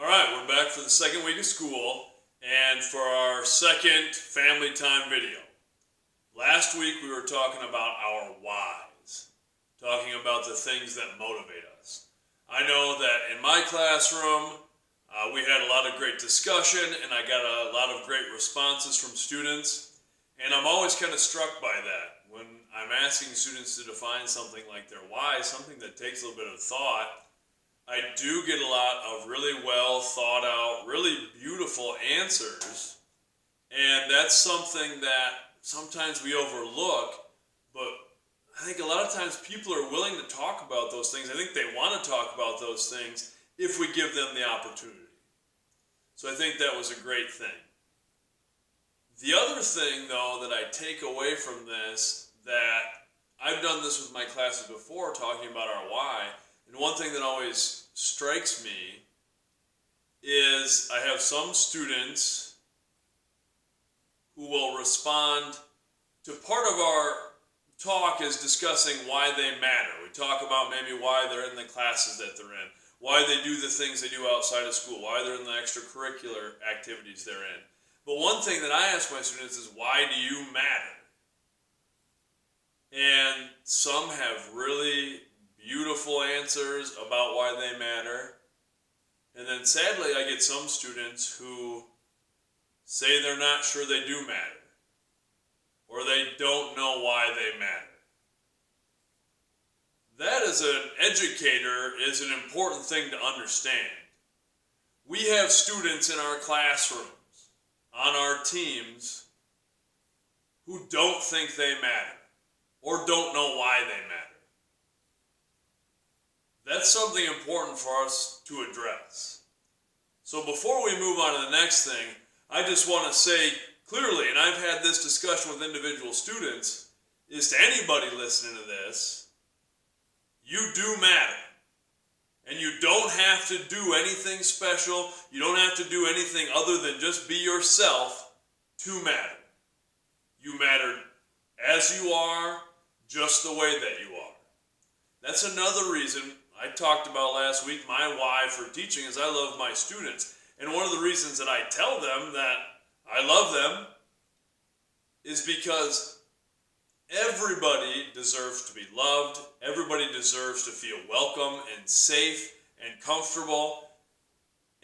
All right, we're back for the second week of school and for our second family time video. Last week we were talking about our whys, talking about the things that motivate us. I know that in my classroom we had a lot of great discussion and I got a lot of great responses from students, and I'm always kind of struck by that. When I'm asking students to define something like their why, something that takes a little bit of thought, I do get a lot of really well thought out, really beautiful answers, and that's something that sometimes we overlook, but I think a lot of times people are willing to talk about those things. I think they want to talk about those things if we give them the opportunity. So I think that was a great thing. The other thing, though, that I take away from this, that I've done this with my classes before, talking about our why, and one thing that always strikes me is I have some students who will respond to part of our talk is discussing why they matter. We talk about maybe why they're in the classes that they're in, why they do the things they do outside of school, why they're in the extracurricular activities they're in. But one thing that I ask my students is, why do you matter? And some have really beautiful answers about why they matter. And then sadly, I get some students who say they're not sure they do matter, or they don't know why they matter. That, as an educator, is an important thing to understand. We have students in our classrooms, on our teams, who don't think they matter, or don't know why they matter. That's something important for us to address. So before we move on to the next thing, I just want to say clearly, and I've had this discussion with individual students, is to anybody listening to this, you do matter. And you don't have to do anything special. You don't have to do anything other than just be yourself to matter. You matter as you are, just the way that you are. That's another reason I talked about last week. My why for teaching is I love my students. And one of the reasons that I tell them that I love them is because everybody deserves to be loved. Everybody deserves to feel welcome and safe and comfortable.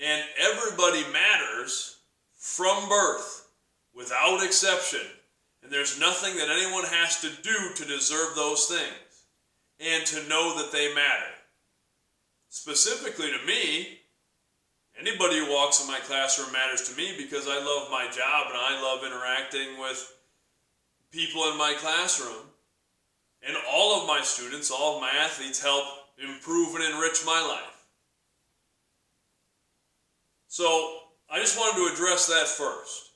And everybody matters from birth, without exception. And there's nothing that anyone has to do to deserve those things and to know that they matter. Specifically to me, anybody who walks in my classroom matters to me because I love my job and I love interacting with people in my classroom. And all of my students, all of my athletes help improve and enrich my life. So I just wanted to address that first.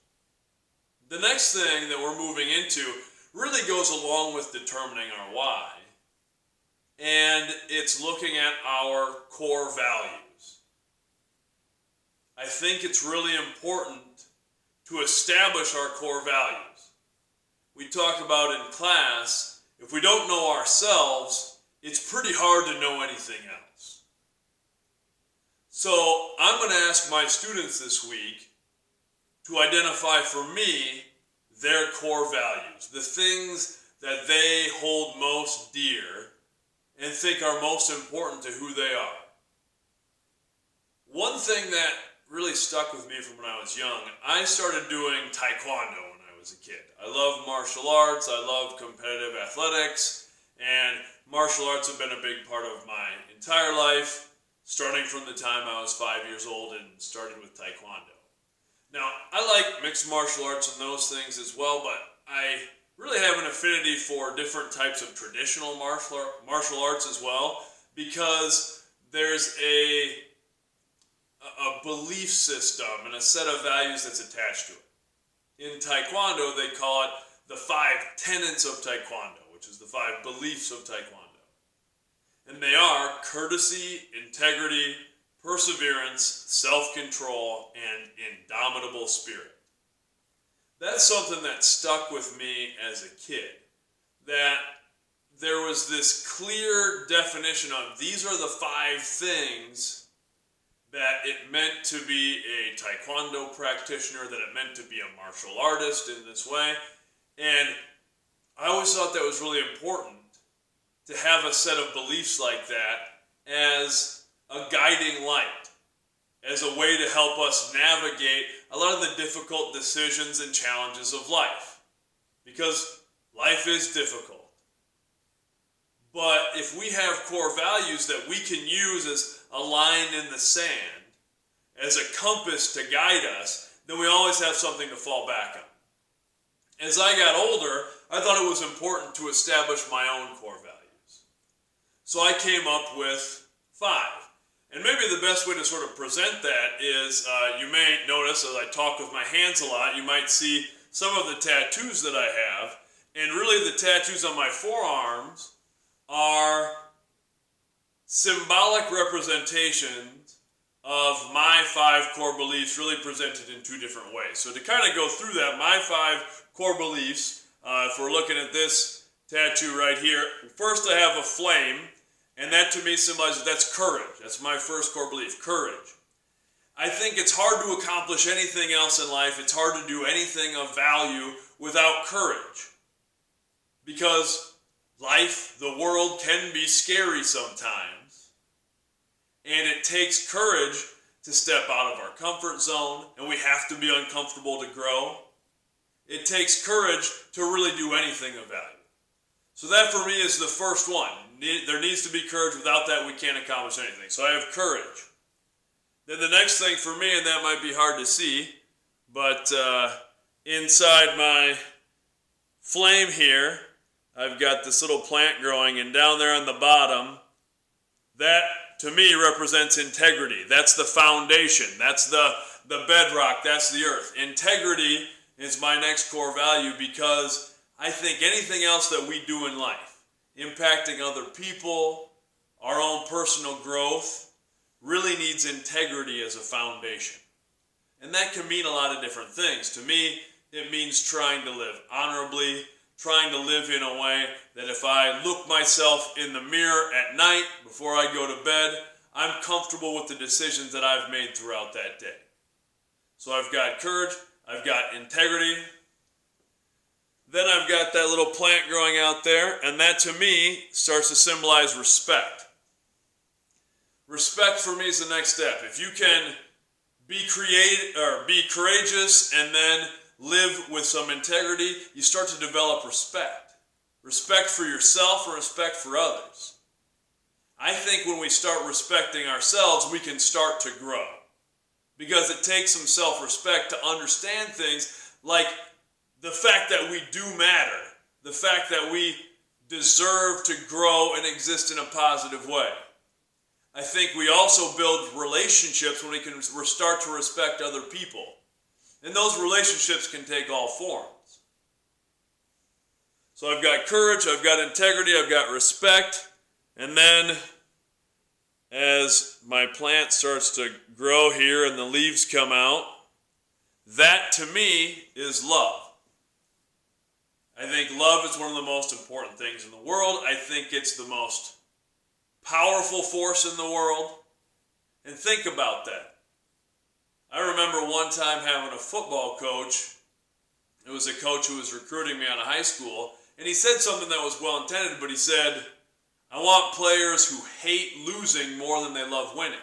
The next thing that we're moving into really goes along with determining our why. And it's looking at our core values. I think it's really important to establish our core values. We talk about in class, if we don't know ourselves, it's pretty hard to know anything else. So I'm going to ask my students this week to identify for me their core values, the things that they hold most dear and think are most important to who they are. One thing that really stuck with me from when I was young, I started doing taekwondo when I was a kid. I love martial arts, I love competitive athletics, and martial arts have been a big part of my entire life, starting from the time I was 5 years old and started with taekwondo. Now, I like mixed martial arts and those things as well, but I really have an affinity for different types of traditional martial arts as well, because there's a belief system and a set of values that's attached to it. In Taekwondo, they call it the 5 tenets of Taekwondo, which is the 5 beliefs of Taekwondo. And they are courtesy, integrity, perseverance, self-control, and indomitable spirit. That's something that stuck with me as a kid, that there was this clear definition of these are the 5 things that it meant to be a taekwondo practitioner, that it meant to be a martial artist in this way. And I always thought that was really important to have a set of beliefs like that as a guiding light, as a way to help us navigate a lot of the difficult decisions and challenges of life. Because life is difficult. But if we have core values that we can use as a line in the sand, as a compass to guide us, then we always have something to fall back on. As I got older, I thought it was important to establish my own core values. So I came up with 5. And maybe the best way to sort of present that is, you may notice as I talk with my hands a lot, you might see some of the tattoos that I have. And really the tattoos on my forearms are symbolic representations of my 5 core beliefs, really presented in 2 different ways. So to kind of go through that, my 5 core beliefs, if we're looking at this tattoo right here, first I have a flame, and that to me symbolizes that's courage. That's my first core belief, courage. I think it's hard to accomplish anything else in life. It's hard to do anything of value without courage. Because life, the world, can be scary sometimes. And it takes courage to step out of our comfort zone, and we have to be uncomfortable to grow. It takes courage to really do anything of value. So that for me is the first one. There needs to be courage. Without that, we can't accomplish anything. So I have courage. Then the next thing for me, and that might be hard to see, but inside my flame here, I've got this little plant growing, and down there on the bottom, that to me represents integrity. That's the foundation. That's the bedrock. That's the earth. Integrity is my next core value, because I think anything else that we do in life, impacting other people, our own personal growth, really needs integrity as a foundation. And that can mean a lot of different things. To me, it means trying to live honorably, trying to live in a way that if I look myself in the mirror at night before I go to bed, I'm comfortable with the decisions that I've made throughout that day. So I've got courage, I've got integrity, then I've got that little plant growing out there, and that to me starts to symbolize respect. Respect for me is the next step. If you can be courageous and then live with some integrity, you start to develop respect. Respect for yourself and respect for others. I think when we start respecting ourselves, we can start to grow. Because it takes some self-respect to understand things like the fact that we do matter, the fact that we deserve to grow and exist in a positive way. I think we also build relationships when we start to respect other people. And those relationships can take all forms. So I've got courage, I've got integrity, I've got respect, and then as my plant starts to grow here and the leaves come out, that to me is love. I think love is one of the most important things in the world. I think it's the most powerful force in the world. And think about that. I remember one time having a football coach. It was a coach who was recruiting me out of high school. And he said something that was well intended, but he said, I want players who hate losing more than they love winning.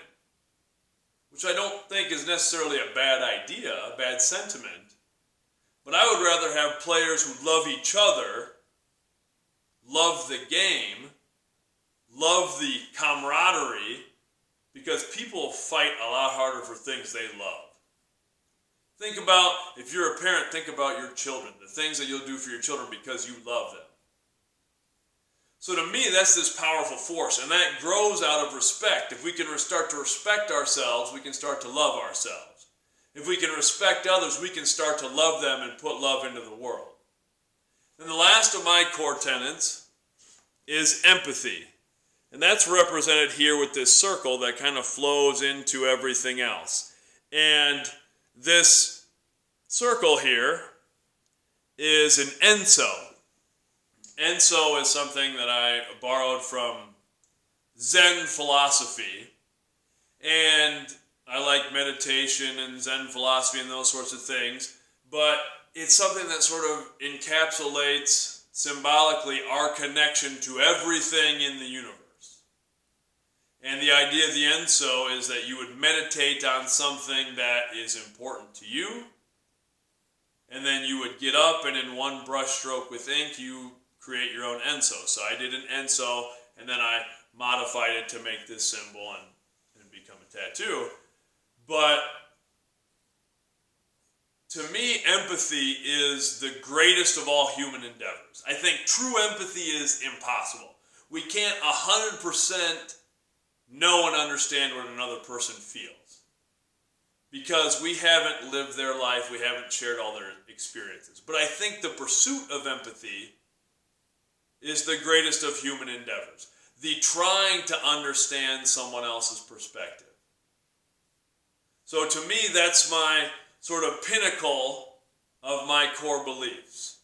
Which I don't think is necessarily a bad idea, a bad sentiment. But I would rather have players who love each other, love the game, love the camaraderie, because people fight a lot harder for things they love. Think about, if you're a parent, think about your children, the things that you'll do for your children because you love them. So to me, that's this powerful force, and that grows out of respect. If we can start to respect ourselves, we can start to love ourselves. If we can respect others, we can start to love them and put love into the world. And the last of my core tenets is empathy. And that's represented here with this circle that kind of flows into everything else. And this circle here is an Enso. Enso is something that I borrowed from Zen philosophy. And I like meditation and Zen philosophy and those sorts of things, but it's something that sort of encapsulates symbolically our connection to everything in the universe. And the idea of the Enso is that you would meditate on something that is important to you, and then you would get up and in one brush stroke with ink you create your own Enso. So I did an Enso and then I modified it to make this symbol and become a tattoo. But to me, empathy is the greatest of all human endeavors. I think true empathy is impossible. We can't 100% know and understand what another person feels, because we haven't lived their life, we haven't shared all their experiences. But I think the pursuit of empathy is the greatest of human endeavors. The trying to understand someone else's perspective. So to me, that's my sort of pinnacle of my core beliefs.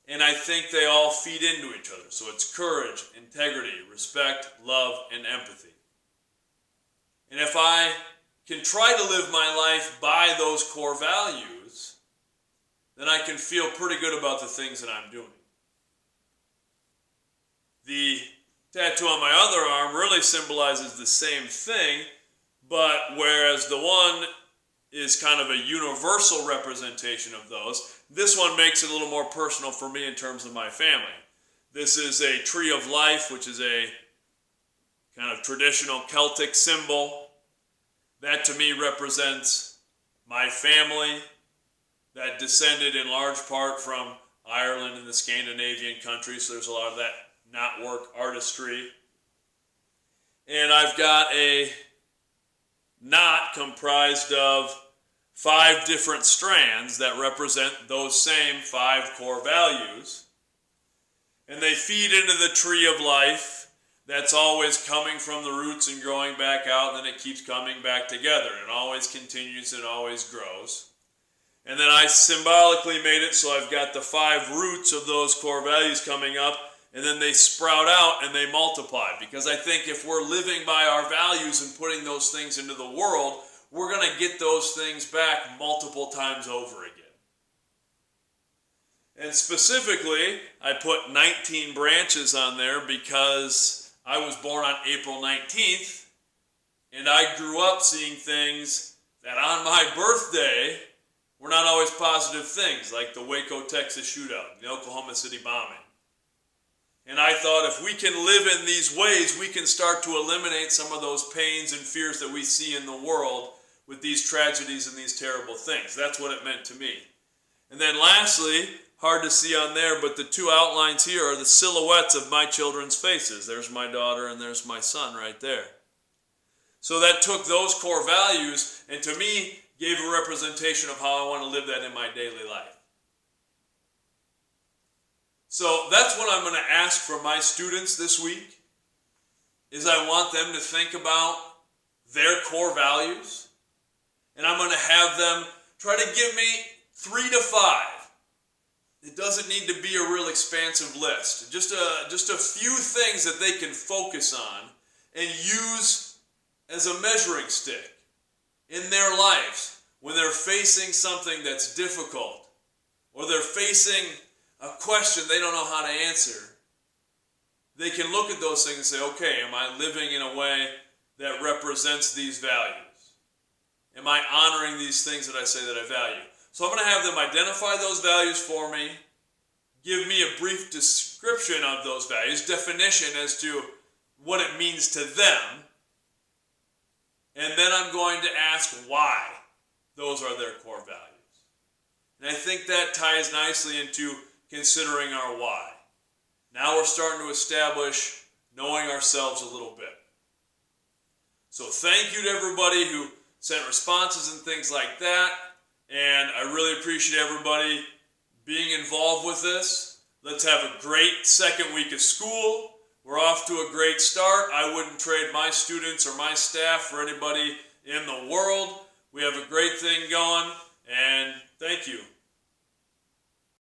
And I think they all feed into each other. So it's courage, integrity, respect, love, and empathy. And if I can try to live my life by those core values, then I can feel pretty good about the things that I'm doing. The tattoo on my other arm really symbolizes the same thing, but whereas the one is kind of a universal representation of those, this one makes it a little more personal for me in terms of my family. This is a tree of life, which is a kind of traditional Celtic symbol. That to me represents my family that descended in large part from Ireland and the Scandinavian countries, so there's a lot of that knotwork artistry. And I've got a knot comprised of 5 different strands that represent those same 5 core values. And they feed into the tree of life that's always coming from the roots and growing back out, and then it keeps coming back together. And it always continues and always grows. And then I symbolically made it so I've got the 5 roots of those core values coming up, and then they sprout out and they multiply. Because I think if we're living by our values and putting those things into the world, we're going to get those things back multiple times over again. And specifically, I put 19 branches on there because I was born on April 19th, and I grew up seeing things that on my birthday were not always positive things, like the Waco, Texas shootout, the Oklahoma City bombing. And I thought if we can live in these ways, we can start to eliminate some of those pains and fears that we see in the world with these tragedies and these terrible things. That's what it meant to me. And then lastly, hard to see on there, but the 2 outlines here are the silhouettes of my children's faces. There's my daughter and there's my son right there. So that took those core values and to me gave a representation of how I want to live that in my daily life. So that's what I'm going to ask from my students this week, is I want them to think about their core values, and I'm going to have them try to give me 3 to 5. It doesn't need to be a real expansive list. Just a few things that they can focus on and use as a measuring stick in their lives when they're facing something that's difficult or they're facing a question they don't know how to answer. They can look at those things and say, okay, am I living in a way that represents these values? Am I honoring these things that I say that I value? So I'm going to have them identify those values for me, give me a brief description of those values, definition as to what it means to them, and then I'm going to ask why those are their core values. And I think that ties nicely into considering our why. Now we're starting to establish knowing ourselves a little bit. So thank you to everybody who sent responses and things like that. And I really appreciate everybody being involved with this. Let's have a great second week of school. We're off to a great start. I wouldn't trade my students or my staff for anybody in the world. We have a great thing going, and thank you.